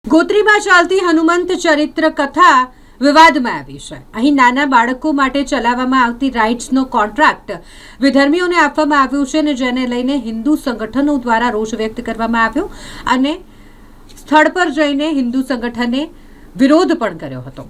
ગોત્રીમાં ચાલતી હનુમંત ચરિત્ર કથા વિવાદમાં આવી છે। અહીં નાના બાળકો માટે ચલાવવામાં આવતી રાઇડ્સનો કોન્ટ્રાક્ટ વિધર્મીઓને આપવામાં આવ્યો છે અને જેને લઈને હિન્દુ સંગઠનો દ્વારા રોષ વ્યક્ત કરવામાં આવ્યો અને સ્થળ પર જઈને હિન્દુ સંગઠને વિરોધ પણ કર્યો હતો।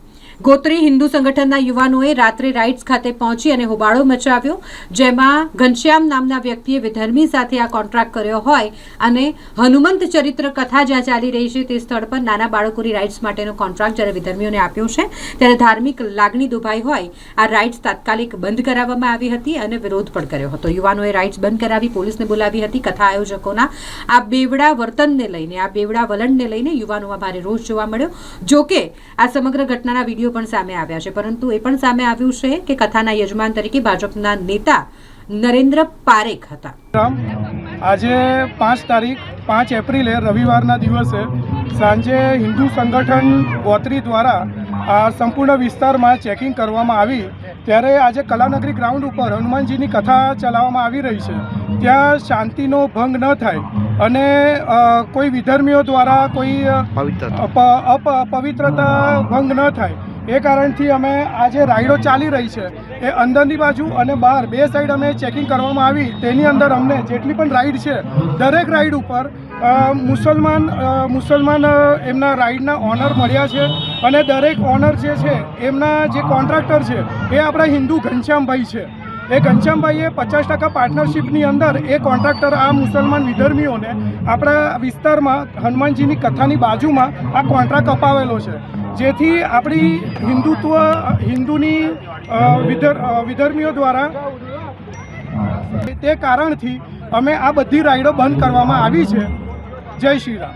ગોત્રી હિન્દુ સંગઠનના યુવાનોએ રાત્રે રાઇડ્સ ખાતે પહોંચી અને હોબાળો મચાવ્યો, જેમાં ઘનશ્યામ નામના વ્યક્તિએ વિધર્મી સાથે આ કોન્ટ્રાક્ટ કર્યો હોય અને હનુમંત ચરિત્ર કથા જ્યાં ચાલી રહી છે તે સ્થળ પર નાના બાળકોની રાઇડ્સ માટેનો કોન્ટ્રાક્ટ જ્યારે વિધર્મીઓને આપ્યો છે ત્યારે ધાર્મિક લાગણી દુભાઈ હોય આ રાઇડ્સ તાત્કાલિક બંધ કરાવવામાં આવી હતી અને વિરોધ પણ કર્યો હતો। યુવાનોએ રાઇડ્સ બંધ કરાવી પોલીસને બોલાવી હતી। કથા આયોજકોના આ બેવડા વર્તનને લઈને, આ બેવડા વલણને લઈને યુવાનોમાં ભારે રોષ જોવા મળ્યો। જોકે આ સમગ્ર ઘટનાના વિડીયો પણ સામે આવ્યા છે, પરંતુ એ પણ સામે આવ્યું છે કે કથાના યજમાન તરીકે ભાજપના નેતા નરેન્દ્ર પારેખ હતા। આજે 5 તારીખ 5 એપ્રિલે રવિવારના દિવસે સાંજે હિન્દુ સંગઠન ગોત્રી દ્વારા આ સંપૂર્ણ વિસ્તારમાં ચેકિંગ કરવામાં આવી ત્યારે આજે કલાનગરી ગ્રાઉન્ડ ઉપર હનુમાનજીની કથા ચલાવવામાં આવી રહી છે। ત્યાં શાંતિનો ભંગ ન થાય અને કોઈ વિધર્મીઓ દ્વારા કોઈ અપવિત્રતા ભંગ ન થાય એ કારણથી અમે આ જે રાઇડો ચાલી રહી છે એ અંદરની બાજુ અને બહાર બે સાઈડ અમે ચેકિંગ કરવામાં આવી। તેની અંદર અમને જેટલી પણ રાઇડ છે દરેક રાઇડ ઉપર મુસલમાન એમના રાઇડના ઓનર મળ્યા છે અને દરેક ઓનર જે છે એમના જે કોન્ટ્રાક્ટર છે એ આપણા હિન્દુ ઘનશ્યામભાઈ છે। એ ઘનશ્યામભાઈએ 50% પાર્ટનરશિપની અંદર એ કોન્ટ્રાક્ટર આ મુસલમાન વિધર્મીઓને આપણા વિસ્તારમાં હનુમાનજીની કથાની બાજુમાં આ કોન્ટ્રાક્ટ અપાવેલો છે, જેથી આપણી હિન્દુની વિધર્મીઓ દ્વારા તે કારણથી અમે આ બધી રાઇડો બંધ કરવામાં આવી છે। જય શ્રી રામ।